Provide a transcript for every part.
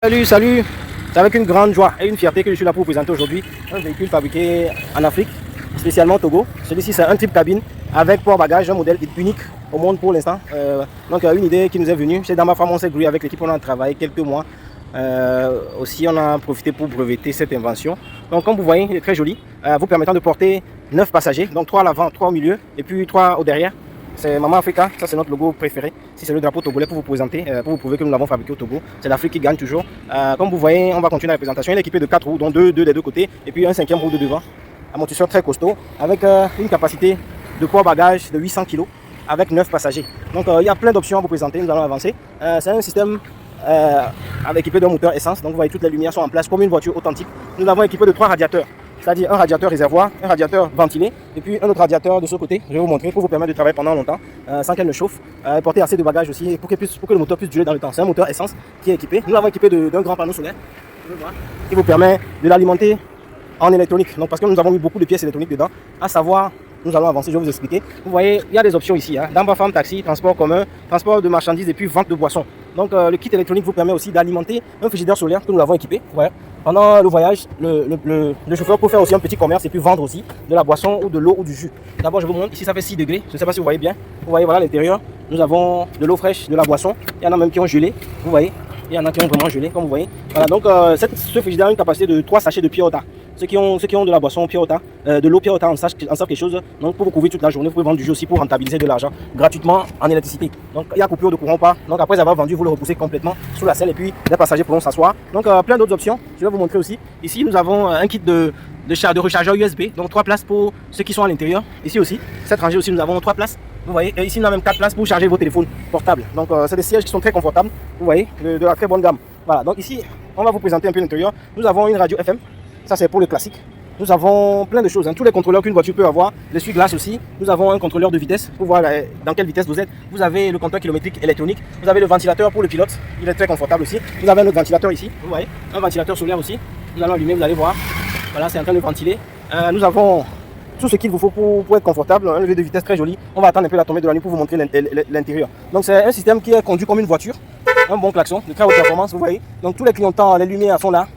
Salut, c'est avec une grande joie et une fierté que je suis là pour vous présenter aujourd'hui un véhicule fabriqué en Afrique, spécialement au Togo. Celui-ci c'est un type cabine avec port-bagages, un modèle unique au monde pour l'instant. Donc une idée qui nous est venue, chez Damba Farm, on s'est grouillé avec l'équipe, on a travaillé quelques mois. Aussi on a profité pour breveter cette invention. Donc comme vous voyez, il est très joli, vous permettant de porter 9 passagers, donc 3 à l'avant, 3 au milieu et puis 3 au derrière. C'est Maman Africa, ça c'est notre logo préféré. Si c'est le drapeau togolais pour vous présenter, pour vous prouver que nous l'avons fabriqué au Togo. C'est l'Afrique qui gagne toujours. Comme vous voyez, on va continuer la présentation. Il est équipé de 4 roues, dont 2 des deux côtés, et puis un 5e roue de devant. Amortisseur très costaud, avec une capacité de poids-bagage de 800 kg, avec 9 passagers. Donc il y a plein d'options à vous présenter, nous allons avancer. C'est un système équipé d'un moteur essence, donc vous voyez toutes les lumières sont en place comme une voiture authentique. Nous l'avons équipé de 3 radiateurs. C'est-à-dire un radiateur réservoir, un radiateur ventilé et puis un autre radiateur de ce côté. Je vais vous montrer pour vous permettre de travailler pendant longtemps sans qu'elle ne chauffe. Porter assez de bagages aussi pour que le moteur puisse durer dans le temps. C'est un moteur essence qui est équipé. Nous l'avons équipé d'un grand panneau solaire qui vous permet de l'alimenter en électronique. Donc parce que nous avons mis beaucoup de pièces électroniques dedans, à savoir, nous allons avancer, je vais vous expliquer. Vous voyez, il y a des options ici. Damba Farm taxi, transport commun, transport de marchandises et puis vente de boissons. Donc le kit électronique vous permet aussi d'alimenter un frigidaire solaire que nous l'avons équipé. Ouais. Pendant le voyage, le chauffeur peut faire aussi un petit commerce et puis vendre aussi de la boisson ou de l'eau ou du jus. D'abord, je vous montre, ici ça fait 6 degrés. Je ne sais pas si vous voyez bien. Vous voyez, voilà l'intérieur. Nous avons de l'eau fraîche, de la boisson. Il y en a même qui ont gelé. Vous voyez, il y en a qui ont vraiment gelé, comme vous voyez. Voilà, donc ce frigidaire a une capacité de 3 sachets de Pure-Ota. Ceux qui ont de la boisson Pure-Ota, de l'eau Pure-Ota en savent quelque chose. Donc pour vous couvrir toute la journée, vous pouvez vendre du jus aussi pour rentabiliser de l'argent gratuitement en électricité. Donc il y a coupure de courant ou pas. Donc après avoir vendu, vous le repoussez complètement sous la selle et puis les passagers pourront s'asseoir. Donc plein d'autres options. Je vais vous montrer aussi. Ici nous avons un kit de rechargeur USB. Donc 3 places pour ceux qui sont à l'intérieur. Ici aussi, cette rangée aussi nous avons 3 places. Vous voyez, et ici nous avons même 4 places pour charger vos téléphones portables. Donc c'est des sièges qui sont très confortables. Vous voyez, de la très bonne gamme. Voilà, donc ici on va vous présenter un peu l'intérieur. Nous avons une radio FM. Ça c'est pour le classique. Nous avons plein de choses, tous les contrôleurs qu'une voiture peut avoir, l'essuie-glace aussi. Nous avons un contrôleur de vitesse pour voir dans quelle vitesse vous êtes. Vous avez le compteur kilométrique électronique. Vous avez le ventilateur pour le pilote, il est très confortable aussi. Vous avez un autre ventilateur ici, vous voyez, un ventilateur solaire aussi. Nous allons allumer, vous allez voir. Voilà, c'est en train de ventiler. Nous avons tout ce qu'il vous faut pour être confortable, un levier de vitesse très joli. On va attendre un peu la tombée de la nuit pour vous montrer l'intérieur. Donc c'est un système qui est conduit comme une voiture, un bon klaxon de très haute performance, vous voyez. Donc tous les clignotants, les lumières sont là.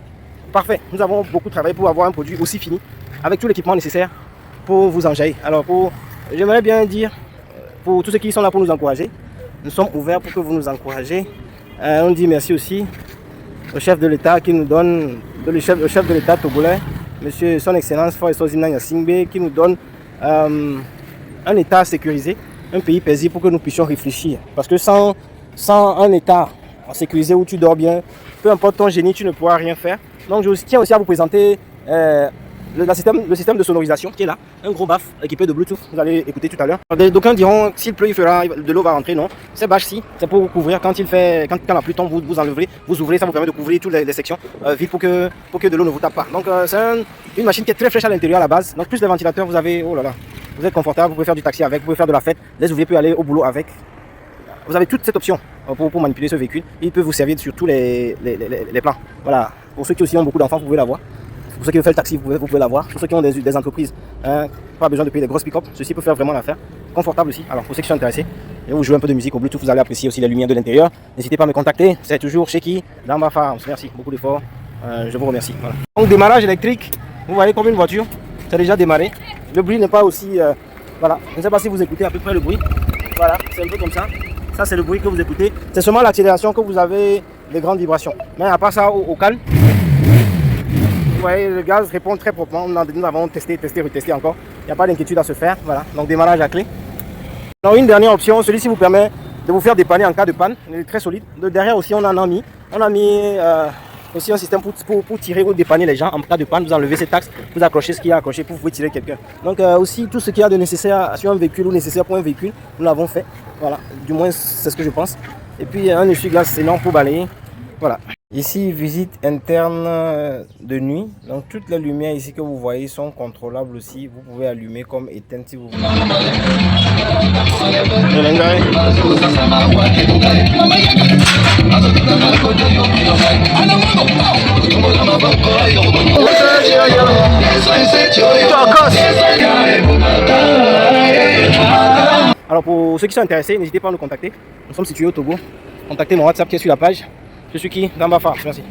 Parfait, nous avons beaucoup travaillé pour avoir un produit aussi fini, avec tout l'équipement nécessaire pour vous enjailler. Alors j'aimerais bien dire, pour tous ceux qui sont là pour nous encourager, nous sommes ouverts pour que vous nous encouragez. On dit merci aussi au chef de l'État qui nous donne, le chef de l'État togolais, Monsieur Son Excellence Faure Eswazina Gnassingbé, qui nous donne un État sécurisé, un pays paisible pour que nous puissions réfléchir. Parce que sans un État sécurisé où tu dors bien, peu importe ton génie, tu ne pourras rien faire. Donc je tiens aussi à vous présenter le système de sonorisation qui est là, un gros baffle équipé de Bluetooth, vous allez écouter tout à l'heure. D'aucuns diront s'il pleut, de l'eau va rentrer, non. Ces bâches-ci, c'est pour vous couvrir quand la pluie tombe, vous enlevez, vous ouvrez, ça vous permet de couvrir toutes les sections vides pour que de l'eau ne vous tape pas. Donc c'est une machine qui est très fraîche à l'intérieur à la base. Donc plus les ventilateurs, vous avez, oh là là, vous êtes confortable, vous pouvez faire du taxi avec, vous pouvez faire de la fête, les ouvriers peuvent aller au boulot avec. Vous avez toute cette option pour manipuler ce véhicule. Il peut vous servir sur tous les plans. Voilà. Pour ceux qui aussi ont beaucoup d'enfants, vous pouvez l'avoir. Pour ceux qui veulent faire le taxi, vous pouvez l'avoir. Pour ceux qui ont des entreprises, pas besoin de payer des grosses pick-up. Ceci peut faire vraiment l'affaire. Confortable aussi. Alors pour ceux qui sont intéressés, et vous jouez un peu de musique au Bluetooth, vous allez apprécier aussi les lumières de l'intérieur. N'hésitez pas à me contacter. C'est toujours chez qui Damba Farm. Merci. Beaucoup d'efforts. Je vous remercie. Voilà. Donc démarrage électrique. Vous voyez comme une voiture. C'est déjà démarré. Le bruit n'est pas aussi... voilà. Je ne sais pas si vous écoutez à peu près le bruit. Voilà. C'est un peu comme ça. Ça c'est le bruit que vous écoutez. C'est seulement l'accélération que vous avez des grandes vibrations. Mais à part ça, au calme, vous voyez, le gaz répond très proprement. Nous avons testé, retesté encore. Il n'y a pas d'inquiétude à se faire. Voilà. Donc démarrage à clé. Alors une dernière option, celui-ci vous permet de vous faire dépanner en cas de panne. Il est très solide. De derrière aussi on en a mis. On a mis aussi un système pour tirer ou dépanner les gens en cas de panne. Vous enlevez cet axe, vous accrochez ce qu'il y a accroché pour vous tirer quelqu'un. Donc aussi tout ce qu'il y a de nécessaire sur un véhicule ou nécessaire pour un véhicule, nous l'avons fait. Voilà, du moins c'est ce que je pense. Et puis un essuie-glace énorme pour balayer. Voilà. Ici, visite interne de nuit. Donc toutes les lumières ici que vous voyez sont contrôlables aussi. Vous pouvez allumer comme éteindre si vous voulez. Alors pour ceux qui sont intéressés, n'hésitez pas à nous contacter. Nous sommes situés au Togo. Contactez mon WhatsApp qui est sur la page. Je suis qui Damba Farm. Merci.